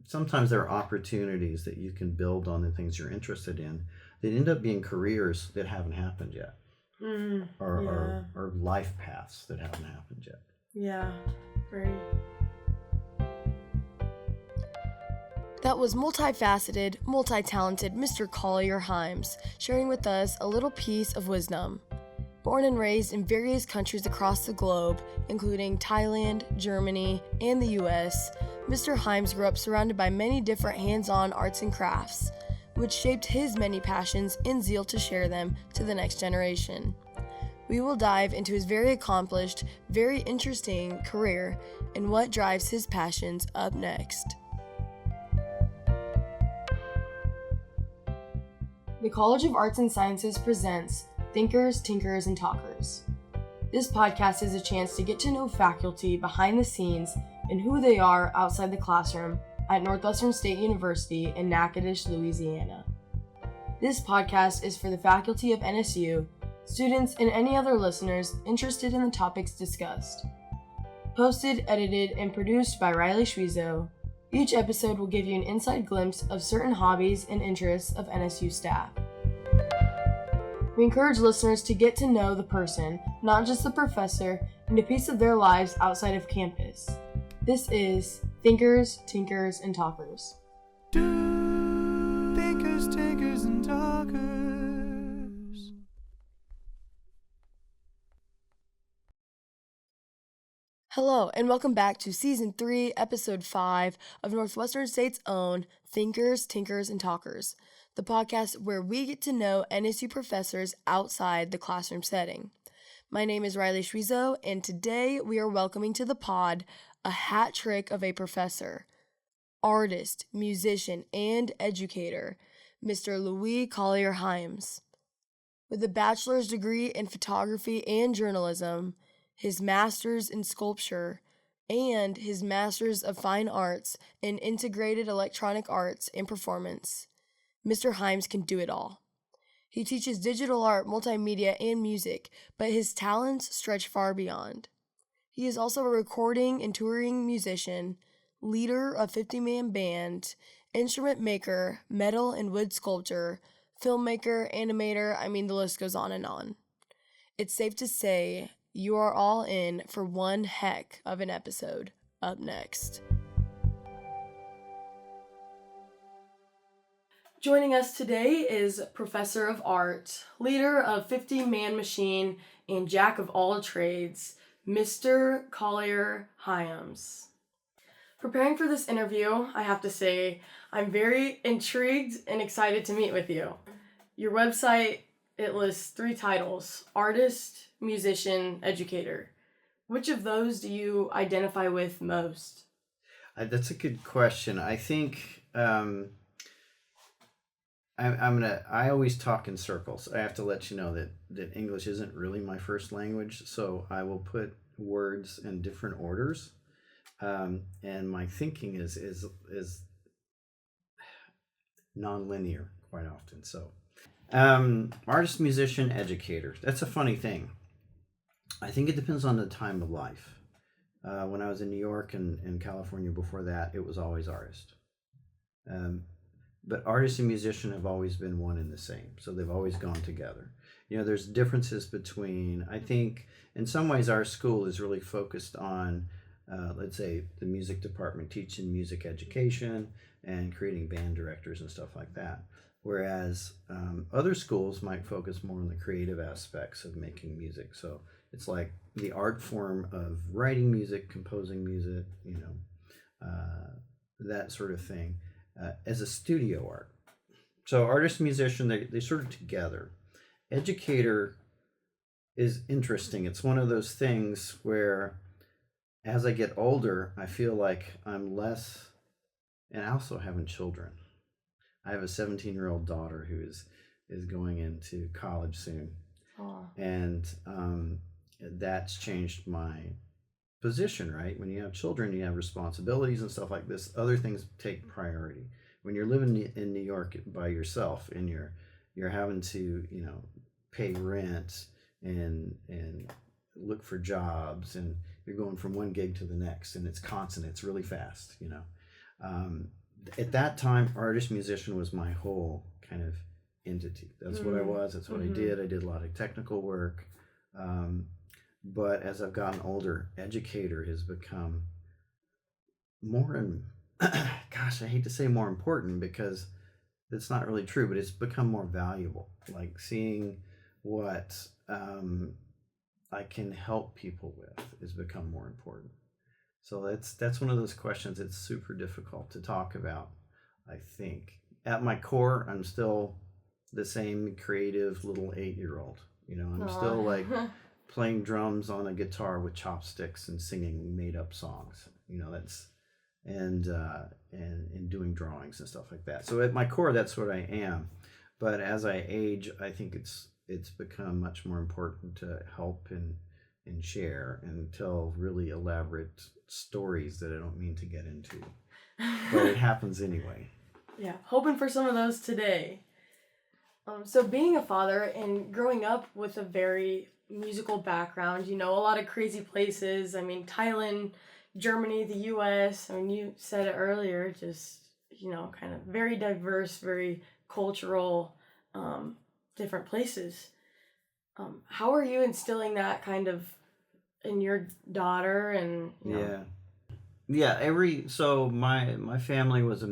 sometimes there are opportunities that you can build on the things you're interested in that end up being careers that haven't happened yet, or life paths that haven't happened yet. Yeah, right. That was multifaceted, multi-talented Mr. Collier Hyams sharing with us a little piece of wisdom. Born and raised in various countries across the globe, including Thailand, Germany, and the US, Mr. Hyams grew up surrounded by many different hands-on arts and crafts, which shaped his many passions and zeal to share them to the next generation. We will dive into his very accomplished, very interesting career and what drives his passions up next. The College of Arts and Sciences presents Thinkers, Tinkers, and Talkers. This podcast is a chance to get to know faculty behind the scenes and who they are outside the classroom at Northwestern State University in Natchitoches, Louisiana. This podcast is for the faculty of NSU, students, and any other listeners interested in the topics discussed. Posted, edited, and produced by Riley Schwiezo, each episode will give you an inside glimpse of certain hobbies and interests of NSU staff. We encourage listeners to get to know the person, not just the professor, and a piece of their lives outside of campus. This is Thinkers, Tinkers, and Talkers. Thinkers, Tinkers, and Talkers. Hello, and welcome back to Season 3, Episode 5 of Northwestern State's own Thinkers, Tinkers, and Talkers, the podcast where we get to know NSU professors outside the classroom setting. My name is Riley Schwiezo, and today we are welcoming to the pod a hat trick of a professor, artist, musician, and educator, Mr. Louis Collier Hyams. With a bachelor's degree in photography and journalism, his master's in sculpture, and his master's of fine arts in integrated electronic arts and performance, Mr. Hyams can do it all. He teaches digital art, multimedia, and music, but his talents stretch far beyond. He is also a recording and touring musician, leader of 50-man band, instrument maker, metal and wood sculptor, filmmaker, animator, the list goes on and on. It's safe to say you are all in for one heck of an episode up next. Joining us today is Professor of Art, leader of 50-man machine, and jack of all trades, Mr. Collier Hyams. Preparing for this interview, I have to say, I'm very intrigued and excited to meet with you. Your website, it lists 3 titles: artist, musician, educator. Which of those do you identify with most? That's a good question. I think I always talk in circles. I have to let you know that English isn't really my first language, so I will put words in different orders. And my thinking is non-linear quite often. So artist, musician, educator. That's a funny thing. I think it depends on the time of life. When I was in New York and California before that, it was always artist. But artist and musician have always been one and the same. So they've always gone together. There's differences between, I think, in some ways our school is really focused on, let's say, the music department teaching music education and creating band directors and stuff like that. Whereas other schools might focus more on the creative aspects of making music. So it's like the art form of writing music, composing music, that sort of thing, as a studio art. So artist, musician, they sort of together. Educator is interesting. It's one of those things where as I get older, I feel like I'm less, and also having children. I have a 17-year-old daughter who is going into college soon. Aww. And that's changed my position, right? When you have children, you have responsibilities and stuff like this. Other things take priority. When you're living in New York by yourself and you're having to, pay rent and look for jobs, and you're going from one gig to the next, and it's constant, it's really fast, at that time, artist musician was my whole kind of entity. That's what I was. That's what I did. I did a lot of technical work. But as I've gotten older, educator has become more and gosh, I hate to say more important because it's not really true, but it's become more valuable. Like seeing what I can help people with has become more important. So that's one of those questions that's super difficult to talk about, I think. At my core, I'm still the same creative little 8-year-old. You know, I'm still like playing drums on a guitar with chopsticks and singing made up songs. You know, that's and doing drawings and stuff like that. So at my core, that's what I am. But as I age, I think it's become much more important to help and share and tell really elaborate stories that I don't mean to get into. But it happens anyway. Yeah, hoping for some of those today. So being a father and growing up with a very musical background, you know, a lot of crazy places. I mean, Thailand, Germany, the U.S. I mean, you said it earlier, just, you know, kind of very diverse, very cultural, different places. How are you instilling that kind of in your daughter and, you know? Yeah. So my family was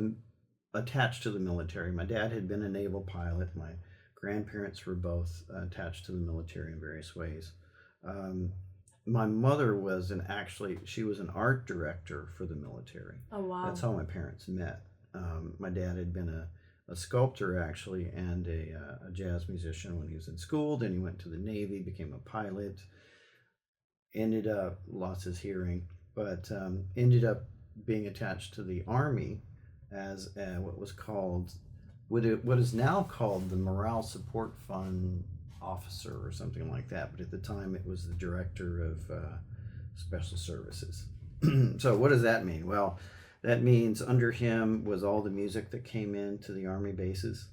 attached to the military. My dad had been a naval pilot. My grandparents were both attached to the military in various ways. My mother was she was an art director for the military. Oh, wow. That's how my parents met. My dad had been a sculptor actually and a jazz musician when he was in school. Then he went to the Navy, became a pilot, lost his hearing, but ended up being attached to the Army as what is now called the Morale Support Fund officer or something like that. But at the time it was the director of special services. So what does that mean? Well, that means under him was all the music that came into the Army bases.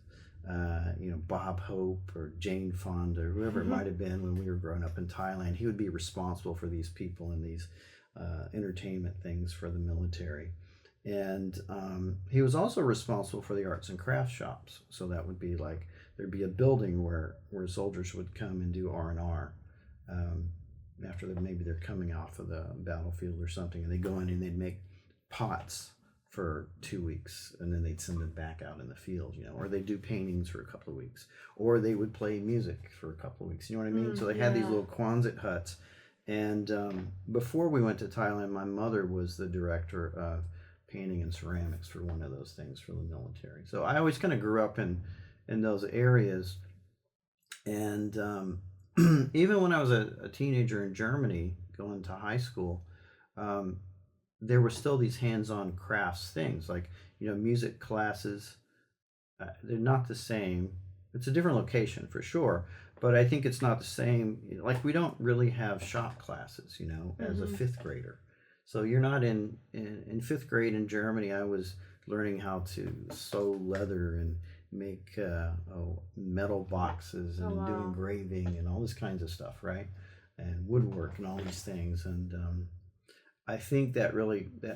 You know, Bob Hope or Jane Fonda, or whoever it might have been when we were growing up in Thailand. He would be responsible for these people and these entertainment things for the military. And he was also responsible for the arts and crafts shops. So that would be like, there'd be a building where soldiers would come and do R&R after maybe they're coming off of the battlefield or something. And they'd go in and they'd make pots for 2 weeks and then they'd send them back out in the field, you know, or they'd do paintings for a couple of weeks, or they would play music for a couple of weeks. You know what I mean? So they had these little Quonset huts. And before we went to Thailand, my mother was the director of painting and ceramics for one of those things for the military. So I always kind of grew up in those areas. And even when I was a teenager in Germany, going to high school, there were still these hands-on crafts things, like, you know, music classes. They're not the same. It's a different location for sure, but I think it's not the same. Like, we don't really have shop classes, you know, as a fifth grader. So you're not in fifth grade in Germany. I was learning how to sew leather and make metal boxes and do engraving and all this kinds of stuff, right? And woodwork and all these things. And I think that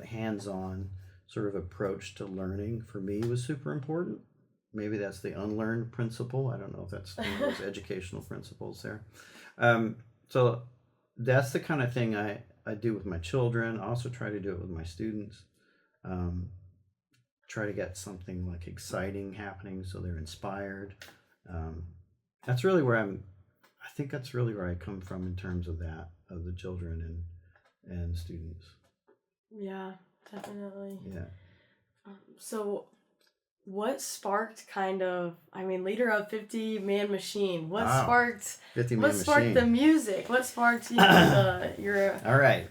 hands-on sort of approach to learning for me was super important. Maybe that's the unlearned principle. I don't know if that's one of those educational principles there. So that's the kind of thing I do with my children. I also try to do it with my students. Try to get something like exciting happening so they're inspired. That's really where I think that's really where I come from in terms of that, of the children and students. Yeah, definitely. Yeah. So what sparked leader of 50 Man Machine? What sparked 50 Man what Machine. sparked the music? What sparked your All right.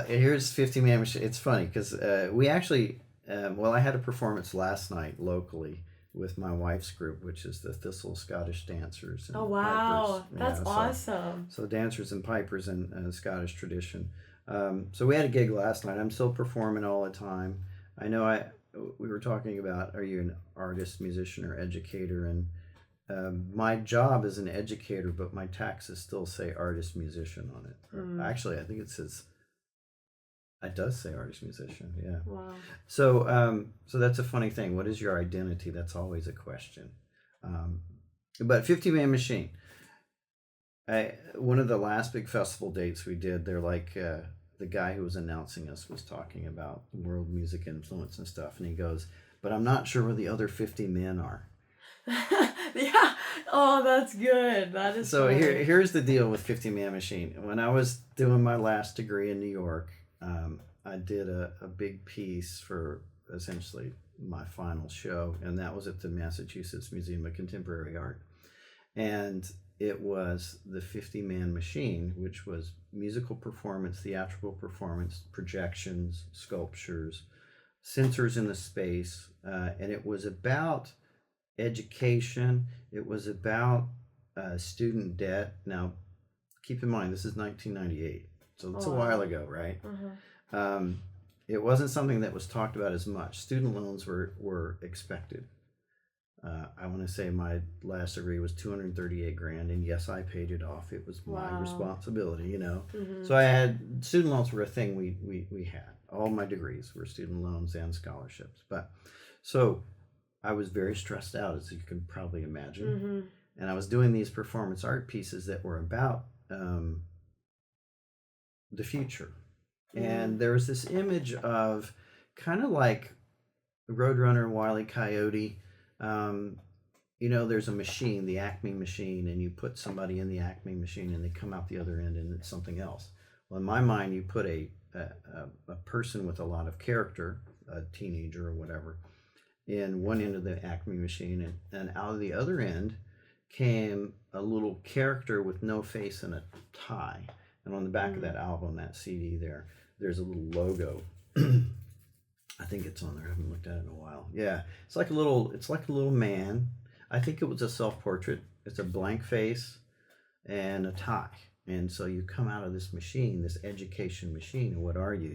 Here's 50 Man Machine. It's funny because we actually I had a performance last night locally with my wife's group, which is the Thistle Scottish Dancers and Oh wow, Pipers. that's awesome. So dancers and pipers in Scottish tradition. So we had a gig last night. I'm still performing all the time. I know we were talking about, are you an artist, musician, or educator? And my job is an educator, but my taxes still say artist, musician on it. Actually, I think it says It does say artist musician, yeah. Wow. So that's a funny thing. What is your identity? That's always a question. But 50 Man Machine. One of the last big festival dates we did, they're like the guy who was announcing us was talking about world music influence and stuff, and he goes, "But I'm not sure where the other 50 men are." Yeah. Oh, that's good. That is So funny. here's the deal with 50 Man Machine. When I was doing my last degree in New York, I did a big piece for essentially my final show, and that was at the Massachusetts Museum of Contemporary Art. And it was the 50 Man Machine, which was musical performance, theatrical performance, projections, sculptures, sensors in the space, and it was about education. It was about student debt. Now, keep in mind, this is 1998, so it's a while ago, right? It wasn't something that was talked about as much. Student loans were expected. I want to say my last degree was $238,000, and yes, I paid it off. It was my responsibility, you know. So I had student loans were a thing we had. All my degrees were student loans and scholarships. But so I was very stressed out, as you can probably imagine. And I was doing these performance art pieces that were about the future. And there was this image of kind of like Roadrunner, Wile E. Coyote. You know, there's a machine, the Acme machine, and you put somebody in the Acme machine and they come out the other end and it's something else. Well, in my mind, you put a person with a lot of character, a teenager or whatever, in one end of the Acme machine, and out of the other end came a little character with no face and a tie. And on the back of that album, that CD there's a little logo. I think it's on there. I haven't looked at it in a while. Yeah, it's like a little man. I think it was a self-portrait. It's a blank face and a tie. And so you come out of this machine, this education machine, and what are you?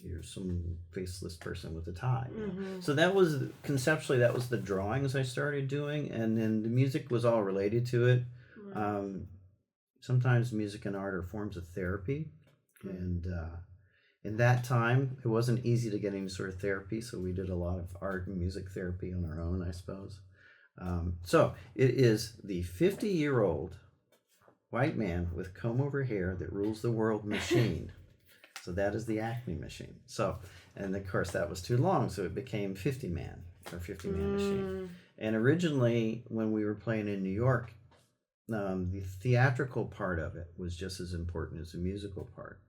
You're some faceless person with a tie. You know? So that was conceptually that was the drawings I started doing, and then the music was all related to it. Sometimes music and art are forms of therapy, and in that time it wasn't easy to get any sort of therapy, so we did a lot of art and music therapy on our own, I suppose. So it is the 50-year-old white man with comb-over hair that rules the world machine. So that is the Acme machine. So, and of course that was too long, so it became 50 Man or 50 Man Machine. And originally, when we were playing in New York, the theatrical part of it was just as important as the musical part.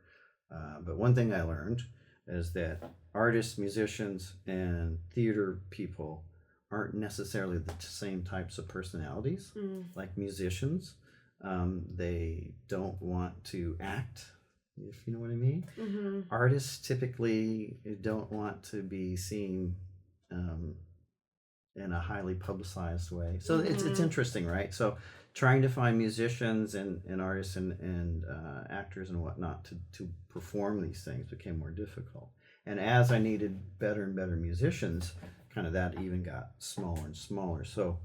But one thing I learned is that artists, musicians, and theater people aren't necessarily the same types of personalities. Like musicians, they don't want to act, if you know what I mean. Artists typically don't want to be seen in a highly publicized way. So it's interesting, right? So trying to find musicians and artists and actors and whatnot to perform these things became more difficult. And as I needed better and better musicians, kind of that even got smaller and smaller. So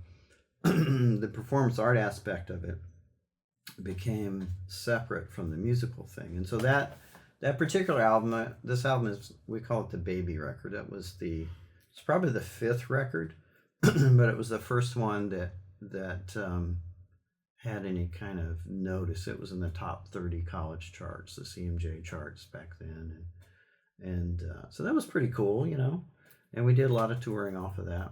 the performance art aspect of it became separate from the musical thing. And so that particular album, this album is, we call it the baby record. It's probably the fifth record, but it was the first one that had any kind of notice. It was in the top 30 college charts, the CMJ charts back then. And so that was pretty cool, you know, and we did a lot of touring off of that.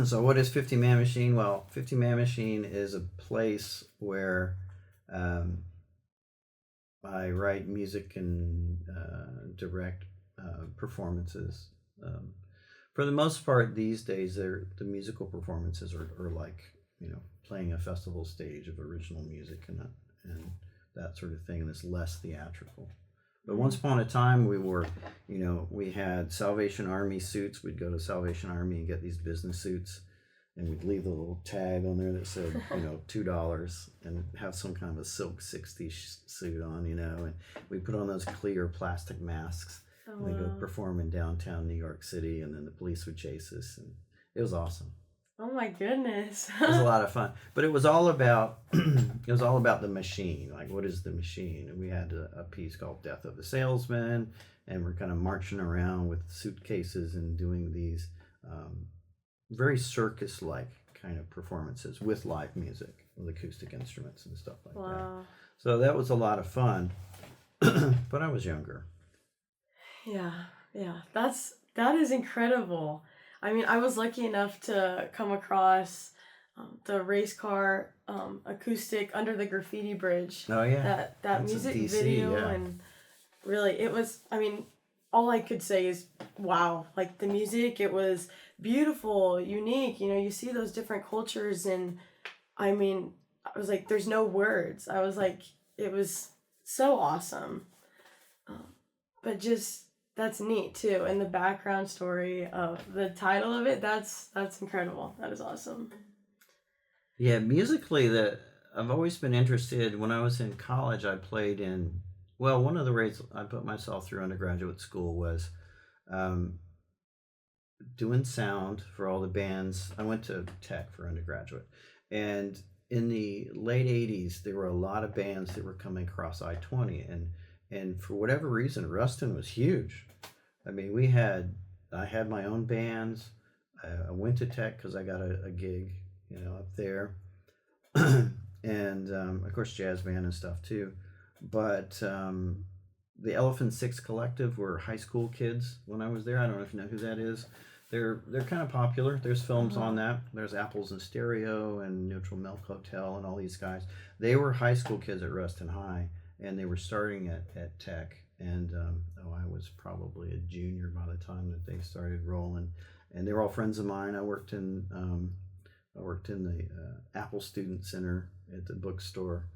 So what is 50 Man Machine? Well, 50 Man Machine is a place where I write music and direct performances. For the most part, these days, the musical performances are like, you know, playing a festival stage of original music and that sort of thing, and it's less theatrical. But once upon a time, we had Salvation Army suits. We'd go to Salvation Army and get these business suits, and we'd leave a little tag on there that said, you know, $2, and have some kind of a silk 60s suit on, you know, and we put on those clear plastic masks. And we go perform in downtown New York City, and then the police would chase us, and it was awesome. Oh my goodness. It was a lot of fun, but it was all about the machine. Like, what is the machine? And we had a piece called "Death of the Salesman," and we're kind of marching around with suitcases and doing these very circus-like kind of performances with live music, with acoustic instruments and stuff like that. Wow. So that was a lot of fun, but I was younger. Yeah, that is incredible. I mean, I was lucky enough to come across the race car acoustic under the graffiti bridge. Oh yeah, That That's in music DC, video, yeah. and really, it was. I mean, all I could say is wow. Like the music, it was beautiful, unique. You know, you see those different cultures, and I mean, I was like, there's no words. I was like, it was so awesome. But just that's neat too, and the background story of the title of it. That's incredible. That is awesome. Yeah, musically, I've always been interested. When I was in college, I played in. Well, one of the ways I put myself through undergraduate school was doing sound for all the bands. I went to Tech for undergraduate, and in the late '80s, there were a lot of bands that were coming across I-20, and for whatever reason, Ruston was huge. I mean, I had my own bands. I went to Tech because I got a gig, up there, and of course jazz band and stuff too. But the Elephant Six Collective were high school kids when I was there. I don't know if you know who that is. They're kind of popular. There's films on that. There's Apples in Stereo and Neutral Milk Hotel and all these guys. They were high school kids at Ruston High, and they were starting at Tech. And I was probably a junior by the time that they started rolling. And they were all friends of mine. I worked in the Apple Student Center at the bookstore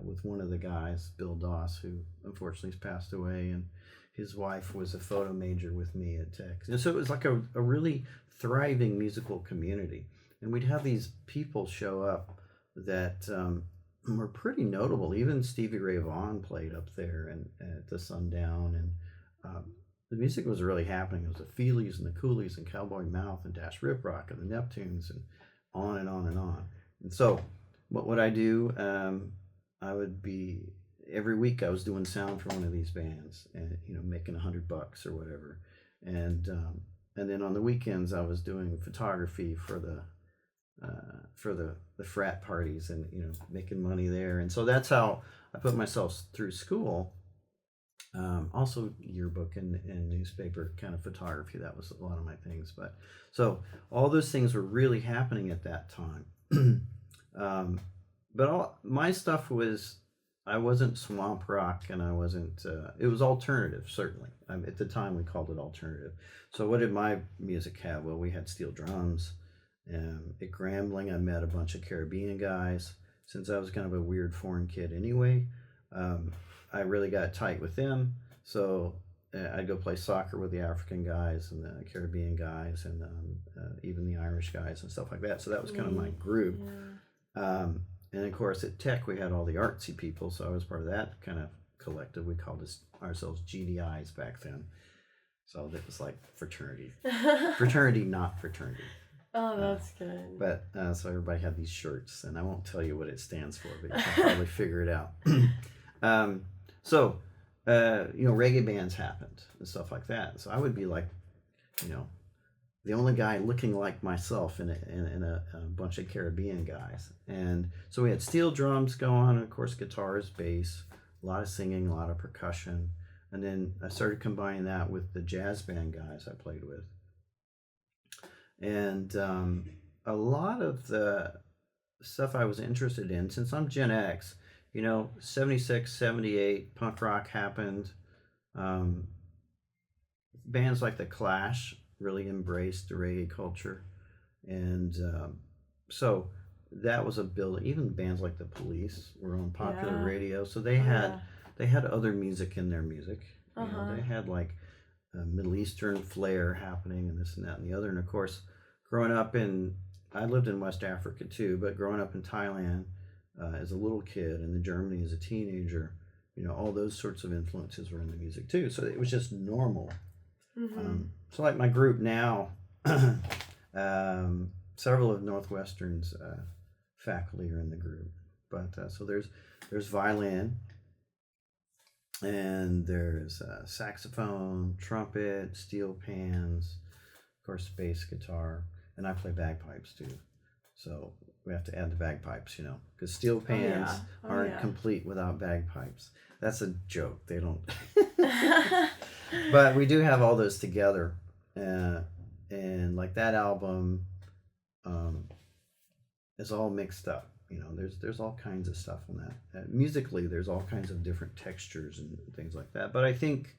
with one of the guys, Bill Doss, who unfortunately has passed away, and his wife was a photo major with me at Tech. And so it was like a really thriving musical community. And we'd have these people show up that were pretty notable. Even Stevie Ray Vaughan played up there and at the Sundown, and the music was really happening. It was the Feelies and the Coolies and Cowboy Mouth and Dash Rip Rock and the Neptunes and on and on and on. And so what would I do? I would be every week I was doing sound for one of these bands, and making $100 or whatever, and then on the weekends I was doing photography for the frat parties, and making money there. And so that's how I put myself through school. Also yearbook and newspaper kind of photography. That was a lot of my things. But so all those things were really happening at that time. But all my stuff was, I wasn't swamp rock, and I wasn't, it was alternative, certainly. At the time we called it alternative. So what did my music have? Well, we had steel drums. At Grambling, I met a bunch of Caribbean guys. Since I was kind of a weird foreign kid anyway, I really got tight with them. So I'd go play soccer with the African guys and the Caribbean guys, and even the Irish guys and stuff like that. So that was kind of my group. Yeah. And of course at Tech we had all the artsy people, so I was part of that kind of collective. We called ourselves GDIs back then. So that was like fraternity. Fraternity, not fraternity. Oh, that's good. But so everybody had these shirts, and I won't tell you what it stands for, but you can probably figure it out. So reggae bands happened and stuff like that. So I would be like, the only guy looking like myself in a bunch of Caribbean guys. And so we had steel drums go on, and of course guitars, bass, a lot of singing, a lot of percussion. And then I started combining that with the jazz band guys I played with. And a lot of the stuff I was interested in, since I'm Gen X, 76, 78, punk rock happened. Bands like The Clash really embraced the reggae culture. And so that was a build. Even bands like The Police were on popular radio. So they had other music in their music. They had like Middle Eastern flair happening, and this and that and the other. And of course, growing up I lived in West Africa too, but growing up in Thailand as a little kid, and in Germany as a teenager, all those sorts of influences were in the music too. So it was just normal. Mm-hmm. So like my group now, several of Northwestern's faculty are in the group. But so there's violin, and there's saxophone, trumpet, steel pans, of course, bass guitar, and I play bagpipes too. So we have to add the bagpipes, because steel pans aren't complete without bagpipes. That's a joke. They don't. But we do have all those together, and like that album is all mixed up. There's all kinds of stuff on that. Musically, there's all kinds of different textures and things like that. But I think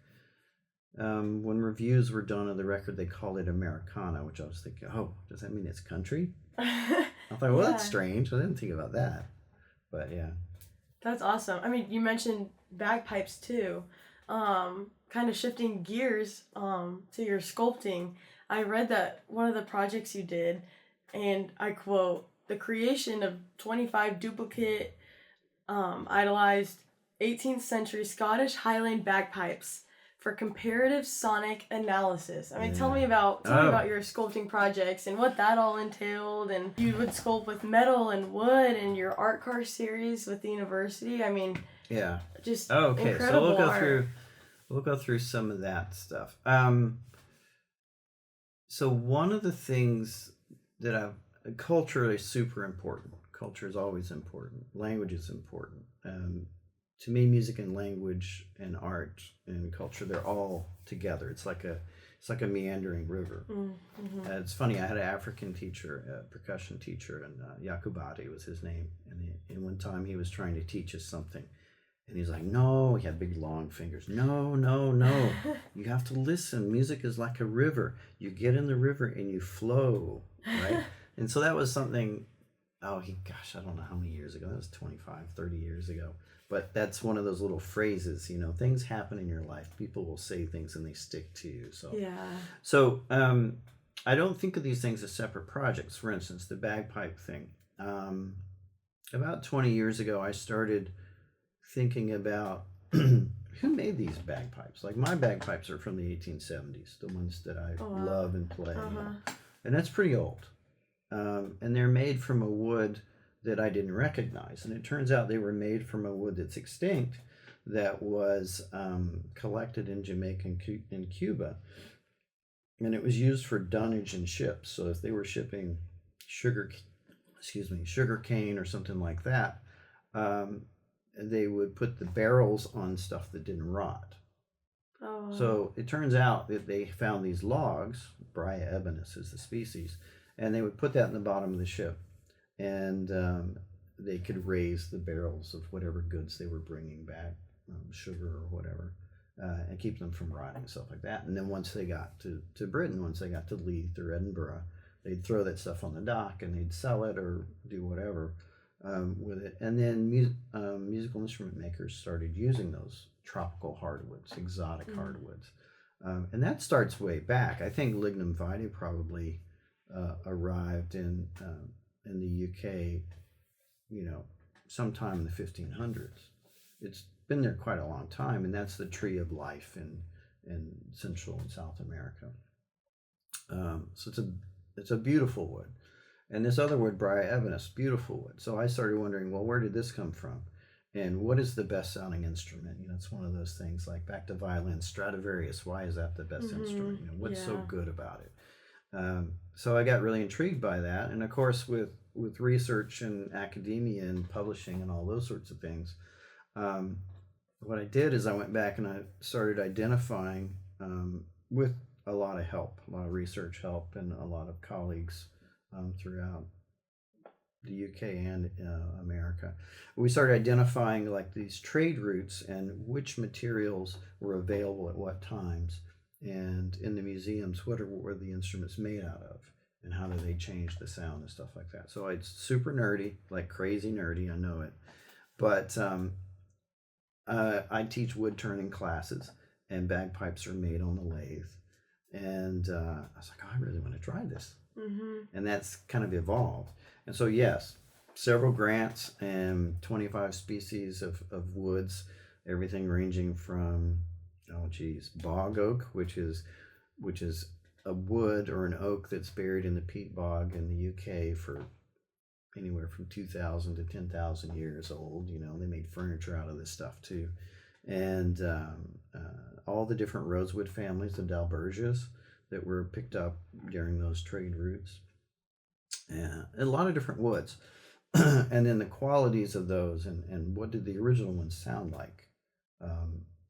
when reviews were done of the record, they called it Americana, which I was thinking, oh, does that mean it's country? I thought, well, that's strange. I didn't think about that. But yeah. That's awesome. I mean, you mentioned bagpipes too. Kind of shifting gears to your sculpting. I read that one of the projects you did, and I quote, "The creation of 25 duplicate idolized 18th century Scottish Highland bagpipes for comparative sonic analysis." I mean, tell me about your sculpting projects and what that all entailed. And you would sculpt with metal and wood, and your art car series with the university. I mean, just incredible so art. We'll go through some of that stuff. So one of the things that culture is super important. Culture is always important. Language is important. To me, music and language and art and culture, they're all together. It's like a meandering river. Mm-hmm. It's funny, I had an African teacher, a percussion teacher, and Yakubati was his name. And one time he was trying to teach us something. And he's like, no, he had big long fingers. No. You have to listen. Music is like a river. You get in the river and you flow, right? And so that was something, I don't know how many years ago. That was 25, 30 years ago. But that's one of those little phrases, things happen in your life. People will say things and they stick to you. So I don't think of these things as separate projects. For instance, the bagpipe thing. About 20 years ago, I started thinking about who made these bagpipes. Like my bagpipes are from the 1870s, the ones that I love and play. And that's pretty old. And they're made from a wood that I didn't recognize. And it turns out they were made from a wood that's extinct that was collected in Jamaica and Cuba. And it was used for dunnage in ships. So if they were shipping sugar cane or something like that, they would put the barrels on stuff that didn't rot. So it turns out that they found these logs, Bria ebonus is the species, and they would put that in the bottom of the ship, and they could raise the barrels of whatever goods they were bringing back, sugar or whatever, and keep them from rotting and stuff like that. And then once they got to Britain, once they got to Leith or Edinburgh, they'd throw that stuff on the dock and they'd sell it or do whatever with it. And then musical instrument makers started using those tropical hardwoods, exotic hardwoods. And that starts way back. I think lignum vitae probably arrived in the UK, sometime in the 1500s. It's been there quite a long time, and that's the tree of life in Central and South America. So it's a beautiful wood. And this other wood, Bria ebonus, beautiful wood. So I started wondering, well, where did this come from? And what is the best sounding instrument? It's one of those things like back to violin, Stradivarius. Why is that the best instrument? What's so good about it? So I got really intrigued by that. And of course, with research and academia and publishing and all those sorts of things, what I did is I went back and I started identifying with a lot of help, a lot of research help, and a lot of colleagues throughout the UK and America. We started identifying like these trade routes and which materials were available at what times, and in the museums, what were the instruments made out of, and how do they change the sound and stuff like that. So it's super nerdy, like crazy nerdy, I know it, but I teach wood turning classes, and bagpipes are made on the lathe, and I was like, oh, I really want to try this. And that's kind of evolved. And so yes, several grants and 25 species of woods, everything ranging from bog oak, which is a wood or an oak that's buried in the peat bog in the UK for anywhere from 2,000 to 10,000 years old. You know, they made furniture out of this stuff too. And all the different rosewood families, the Dalbergias, that were picked up during those trade routes. And a lot of different woods. And then the qualities of those and what did the original ones sound like.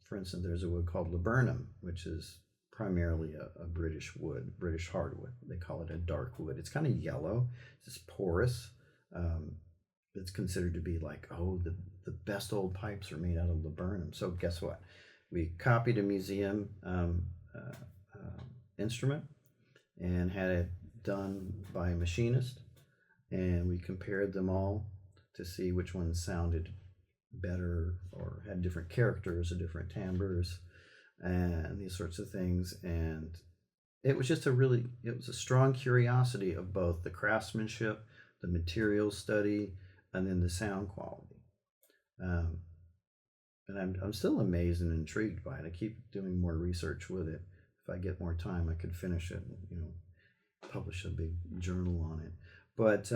For instance, there's a wood called laburnum, which is primarily a British wood, British hardwood. They call it a dark wood. It's kind of yellow. It's just porous. It's considered to be like, oh, the best old pipes are made out of laburnum. So guess what? We copied a museum instrument and had it done by a machinist, and we compared them all to see which ones sounded better or had different characters or different timbres and these sorts of things. And it was just it was a strong curiosity of both the craftsmanship, the material study, and then the sound quality. And I'm still amazed and intrigued by it. I keep doing more research with it. If I get more time, I could finish it and, you know, publish a big journal on it. But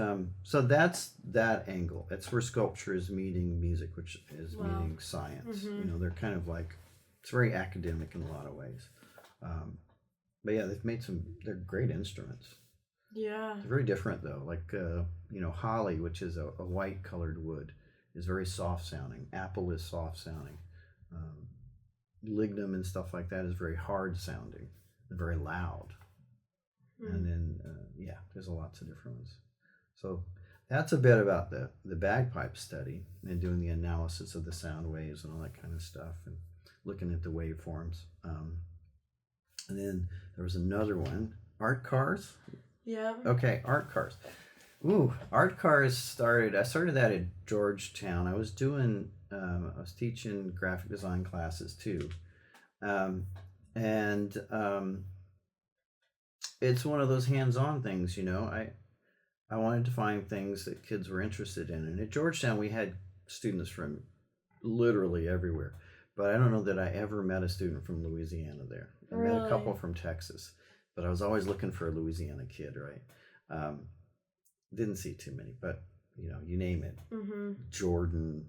so that's that angle. It's where sculpture is meeting music, which is meeting science. You know, they're kind of like, it's very academic in a lot of ways. But yeah, they're great instruments. Yeah. They're very different though. Like, you know, holly, which is a white colored wood, is very soft sounding. Apple is soft sounding. Lignum and stuff like that is very hard sounding and very loud. And then, yeah, there's lots of different ones. So that's a bit about the bagpipe study and doing the analysis of the sound waves and all that kind of stuff and looking at the waveforms. And then there was another one, art cars. Yeah. Okay, art cars. Ooh, art cars I started that at Georgetown. I was teaching graphic design classes too. It's one of those hands-on things, you know. I wanted to find things that kids were interested in. And at Georgetown, we had students from literally everywhere. But I don't know that I ever met a student from Louisiana there. I met a couple from Texas. But I was always looking for a Louisiana kid, right? Didn't see too many, but, you know, you name it. Jordan,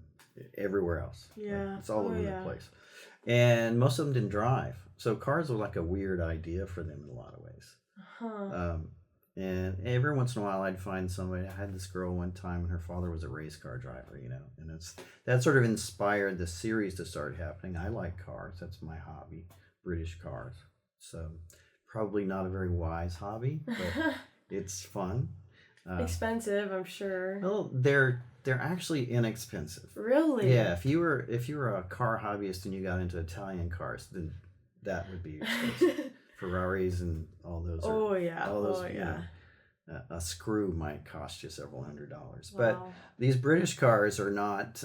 everywhere else. Yeah. Right? It's all over the place. And most of them didn't drive. So cars were like a weird idea for them in a lot of ways. And every once in a while I'd find somebody. I had this girl one time and her father was a race car driver, you know, and that sort of inspired the series to start happening. I like cars. That's my hobby, British cars. So probably not a very wise hobby, but it's fun. Expensive, I'm sure. Well, they're actually inexpensive. Really? Yeah, if you were a car hobbyist and you got into Italian cars, then that would be expensive. Ferraris and all those. A screw might cost you several $100s. Wow. But these British cars are not.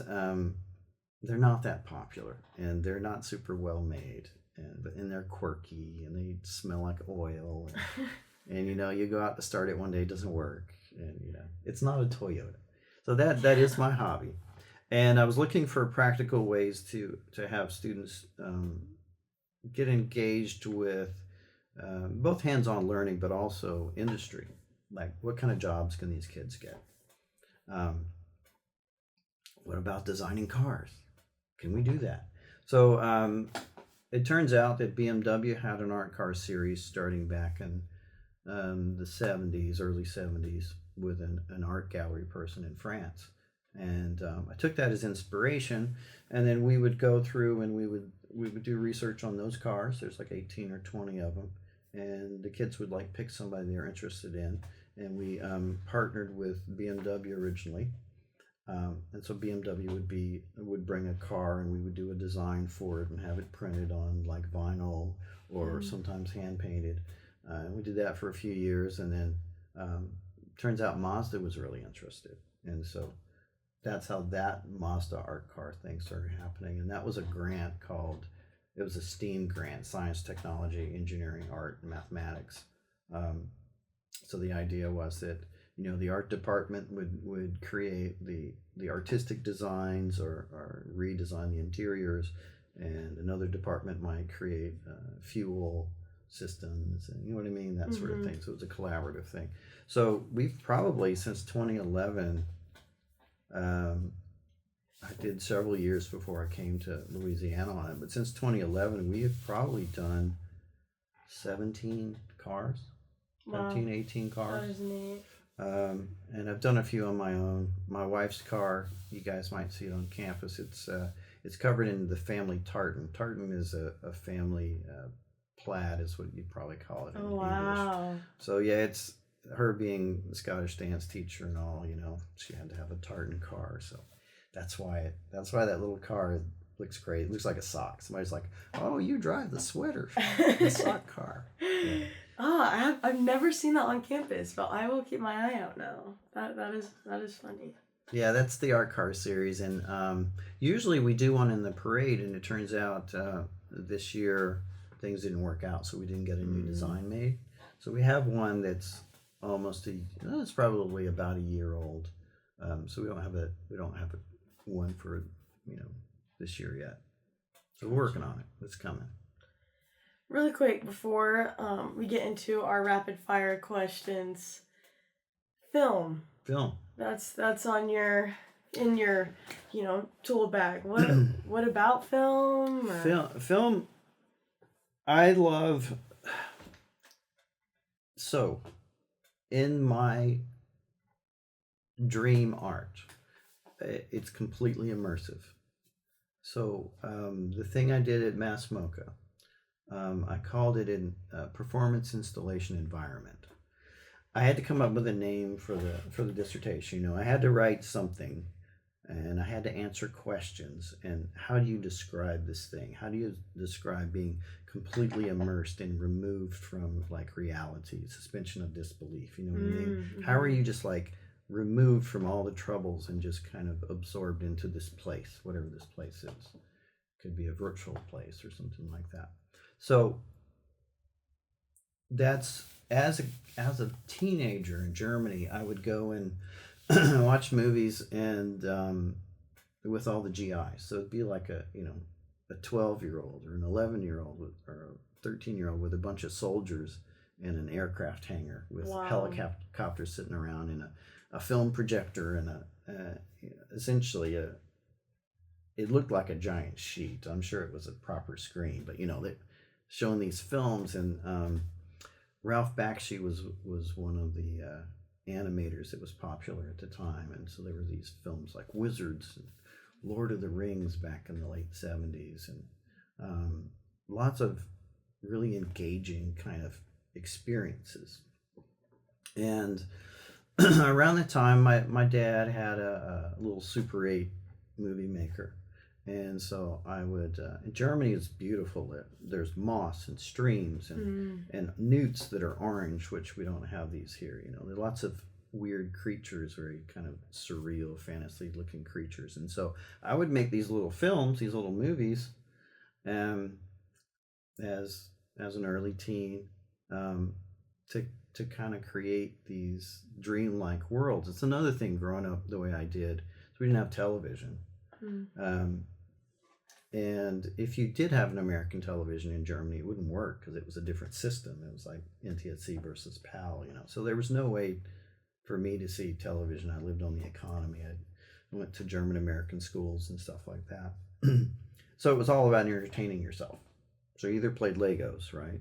They're not that popular, and they're not super well made, and they're quirky, and they smell like oil. And you know, you go out to start it one day, it doesn't work, and you know, it's not a Toyota. So that is my hobby, and I was looking for practical ways to have students get engaged with both hands-on learning, but also industry. Like, what kind of jobs can these kids get? What about designing cars? Can we do that? So it turns out that BMW had an art car series starting back in the 70s, early 70s, with an art gallery person in France. And I took that as inspiration, and then we would go through and we would do research on those cars. There's like 18 or 20 of them, and the kids would like pick somebody they're interested in, and we partnered with BMW originally. And so BMW would bring a car, and we would do a design for it and have it printed on like vinyl or sometimes hand painted. And we did that for a few years, and then turns out Mazda was really interested, and so that's how that Mazda art car thing started happening. And that was a grant it was a STEAM grant, science, technology, engineering, art, and mathematics. So the idea was that, you know, the art department would create the artistic designs or redesign the interiors, and another department might create fuel systems, and you know what I mean, that sort of thing. So it was a collaborative thing. So we've probably since 2011. I did several years before I came to Louisiana on it, but since 2011, we have probably done 17 cars, Wow. 17, 18 That cars. is neat. And I've done a few on my own. My wife's car, you guys might see it on campus. It's covered in the family tartan. Tartan is a family plaid, is what you'd probably call it in Oh, English. wow. So yeah, it's her being a Scottish dance teacher and all. You know, she had to have a tartan car, so that's why that little car looks great. It looks like a sock. Somebody's like, "Oh, you drive the sweater, the sock car." Yeah. I've never seen that on campus, but I will keep my eye out now. That is funny. Yeah, that's the art car series, and usually we do one in the parade, and it turns out this year things didn't work out, so we didn't get a new design made. So we have one that's it's probably about a year old. So we don't have a one for this year yet. So we're working on it. It's coming. Really quick before we get into our rapid fire questions, film. That's on your tool bag. What about film? Or? Film. I love. So, in my dream art, it's completely immersive. So the thing I did at Mass MoCA, I called it a performance installation environment. I had to come up with a name for the dissertation. I had to write something, and I had to answer questions. And how do you describe this thing? How do you describe being completely immersed and removed from like reality, suspension of disbelief? You know what I mean? How are you just like removed from all the troubles and just kind of absorbed into this place, whatever this place is? Could be a virtual place or something like that. So that's as a teenager in Germany, I would go and watch movies and with all the GIs. So it'd be like a 12-year-old or an 11-year-old or a 13-year-old with a bunch of soldiers in an aircraft hangar with helicopters sitting around and a film projector and essentially it looked like a giant sheet. I'm sure it was a proper screen, but they're showing these films, and Ralph Bakshi was one of the animators that was popular at the time, and so there were these films like Wizards and Lord of the Rings back in the late 70s, and lots of really engaging kind of experiences. And around the time, my dad had a little Super 8 movie maker, and so I would. Germany is beautiful. There's moss and streams and newts that are orange, which we don't have these here. There are lots of weird creatures, very kind of surreal, fantasy-looking creatures, and so I would make these little films, these little movies, as an early teen, to kind of create these dreamlike worlds. It's another thing growing up the way I did. So we didn't have television. And if you did have an American television in Germany, it wouldn't work because it was a different system. It was like NTSC versus PAL, So there was no way for me to see television. I lived on the economy. I went to German American schools and stuff like that. So it was all about entertaining yourself. So you either played Legos, right?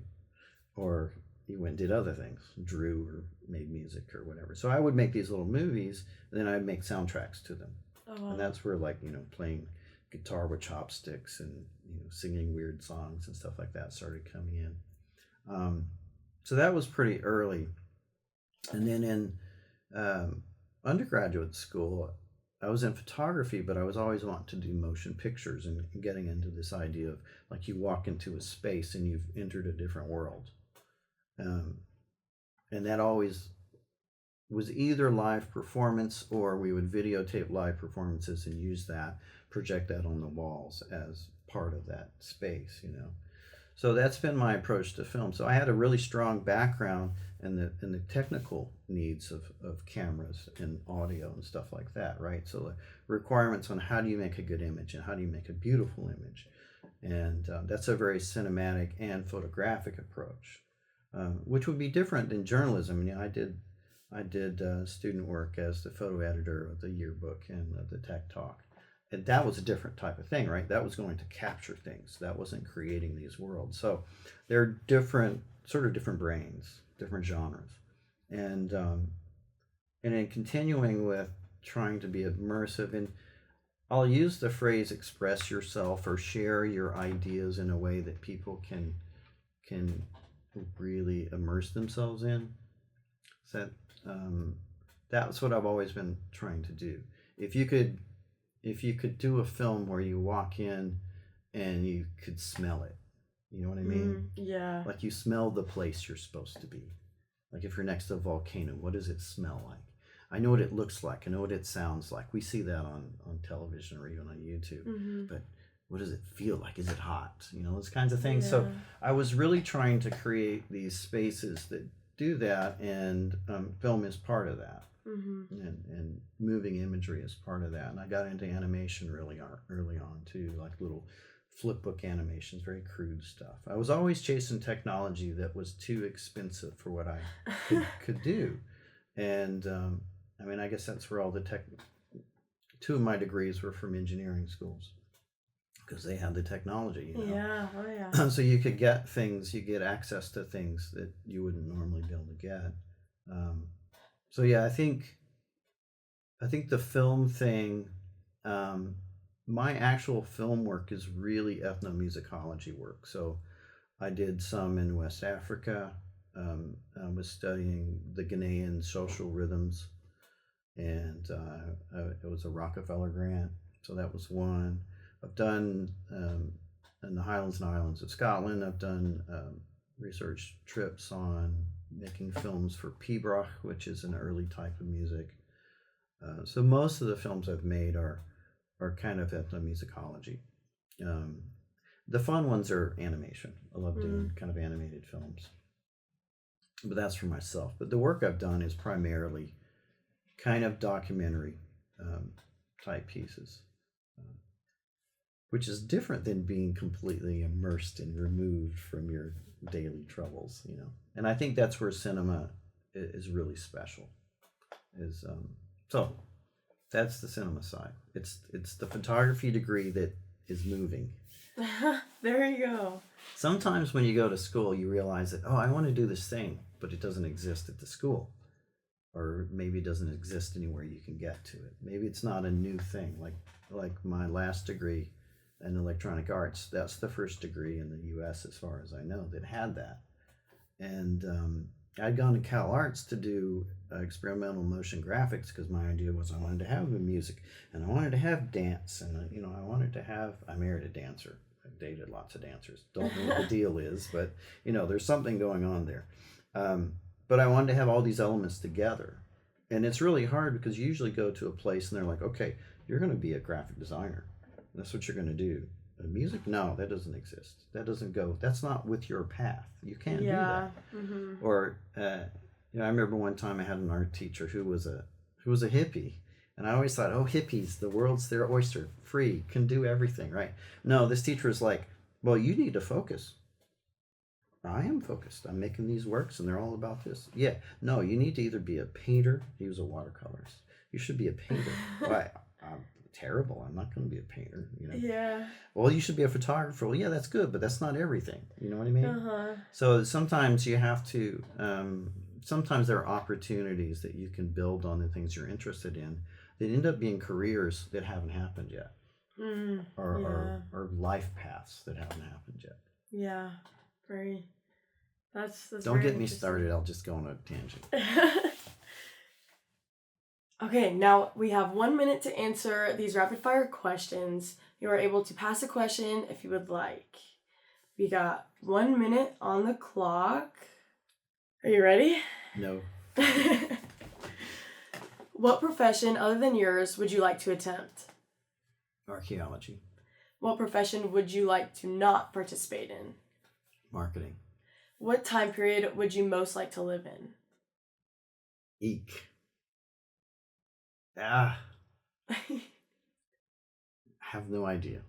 Or you went and did other things, drew or made music or whatever. So I would make these little movies, and then I'd make soundtracks to them. And that's where playing guitar with chopsticks and singing weird songs and stuff like that started coming in. So that was pretty early. And then in undergraduate school, I was in photography, but I was always wanting to do motion pictures and getting into this idea of like you walk into a space and you've entered a different world. And that always was either live performance or we would videotape live performances and use that, project that on the walls as part of that space, So that's been my approach to film. So I had a really strong background in the technical needs of cameras and audio and stuff like that, right? So the requirements on how do you make a good image and how do you make a beautiful image. And that's a very cinematic and photographic approach. which would be different than journalism. You know, I did student work as the photo editor of the yearbook and the Tech Talk. And that was a different type of thing, right? That was going to capture things. That wasn't creating these worlds. So they're different, sort of different brains, different genres. And in continuing with trying to be immersive, and I'll use the phrase express yourself or share your ideas in a way that people can really immerse themselves in. So that's what I've always been trying to do. If you could do a film where you walk in and you could smell it, you know what I mean? Yeah. Like you smell the place you're supposed to be. Like if you're next to a volcano, what does it smell like? I know what it looks like. I know what it sounds like. We see that on television or even on YouTube. But what does it feel like? Is it hot? You know, those kinds of things. Yeah. So I was really trying to create these spaces that do that, and film is part of that. And moving imagery is part of that. And I got into animation really early on too, like little flip book animations, very crude stuff. I was always chasing technology that was too expensive for what I could do. And I mean, I guess that's where all the two of my degrees were from engineering schools, because they had the technology, you know. Yeah, oh yeah. So you could get things, you get access to things that you wouldn't normally be able to get. So yeah, I think the film thing, my actual film work is really ethnomusicology work. So I did some in West Africa. I was studying the Ghanaian social rhythms, and it was a Rockefeller grant. So that was one. I've done in the Highlands and Islands of Scotland. I've done research trips on making films for pibroch, which is an early type of music. So most of the films I've made are kind of ethnomusicology. The fun ones are animation. I love doing kind of animated films. But that's for myself. But the work I've done is primarily kind of documentary type pieces, which is different than being completely immersed and removed from your daily troubles, you know. And I think that's where cinema is really special. So that's the cinema side. It's the photography degree that is moving. There you go. Sometimes when you go to school, you realize that, oh, I want to do this thing, but it doesn't exist at the school. Or maybe it doesn't exist anywhere you can get to it. Maybe it's not a new thing. Like my last degree in electronic arts, that's the first degree in the U.S. as far as I know that had that. And I'd gone to Cal Arts to do experimental motion graphics because my idea was I wanted to have the music and I wanted to have dance, and you know, I married a dancer. I've dated lots of dancers. Don't know what the deal is, but you know, there's something going on there. But I wanted to have all these elements together. And it's really hard because you usually go to a place and they're like, okay, you're going to be a graphic designer. That's what you're going to do. Music? No, that doesn't exist. That doesn't go. That's not with your path. You can't do that. Or, you know, I remember one time I had an art teacher who was a hippie. And I always thought, oh, hippies, the world's their oyster, free, can do everything, right? No, this teacher was like, well, you need to focus. I am focused. I'm making these works and they're all about this. Yeah. No, you need to either be a painter. He was a watercolorist. You should be a painter. Well, I'm terrible. I'm not going to be a painter, you know? Yeah. Well, you should be a photographer. Well, yeah, that's good, but that's not everything. You know what I mean? So sometimes you have to, sometimes there are opportunities that you can build on the things you're interested in that end up being careers that haven't happened yet. Or life paths that haven't happened yet. Yeah. Very. That's Don't very get me started. I'll just go on a tangent. Okay, now we have 1 minute to answer these rapid fire questions. You are able to pass a question if you would like. We got 1 minute on the clock. Are you ready? No. What profession other than yours would you like to attempt? Archaeology. What profession would you like to not participate in? Marketing. What time period would you most like to live in? Eek. I have no idea.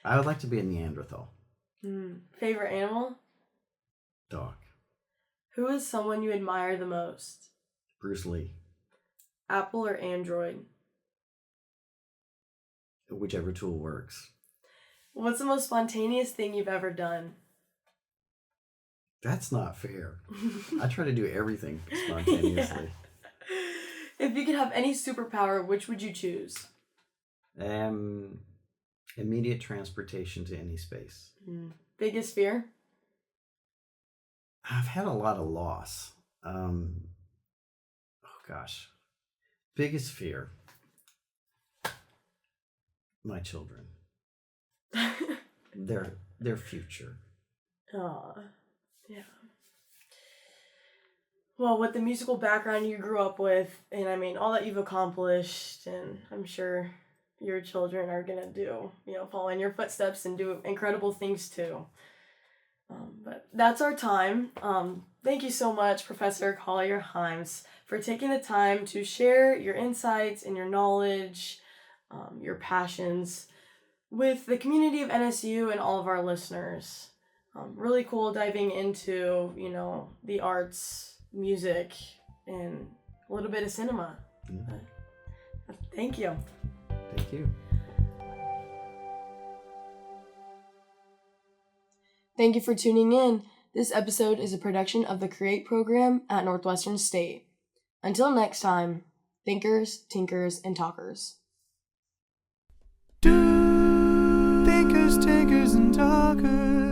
I would like to be a Neanderthal. Favorite animal? Dog. Who is someone you admire the most? Bruce Lee. Apple or Android? Whichever tool works. What's the most spontaneous thing you've ever done? That's not fair. I try to do everything spontaneously. If you could have any superpower, which would you choose? Immediate transportation to any space. Biggest fear? I've had a lot of loss. Biggest fear. My children. Their future. Aw, yeah. Well, with the musical background you grew up with, and I mean, all that you've accomplished, and I'm sure your children are going to do, follow in your footsteps and do incredible things too. But that's our time. Thank you so much, Professor Collier Hyams, for taking the time to share your insights and your knowledge, your passions with the community of NSU and all of our listeners. Really cool diving into, the arts, music, and a little bit of cinema. Thank you. Thank you. Thank you for tuning in. This episode is a production of the CREATE program at Northwestern State. Until next time, thinkers, tinkers, and talkers. Thinkers, tinkers, and talkers.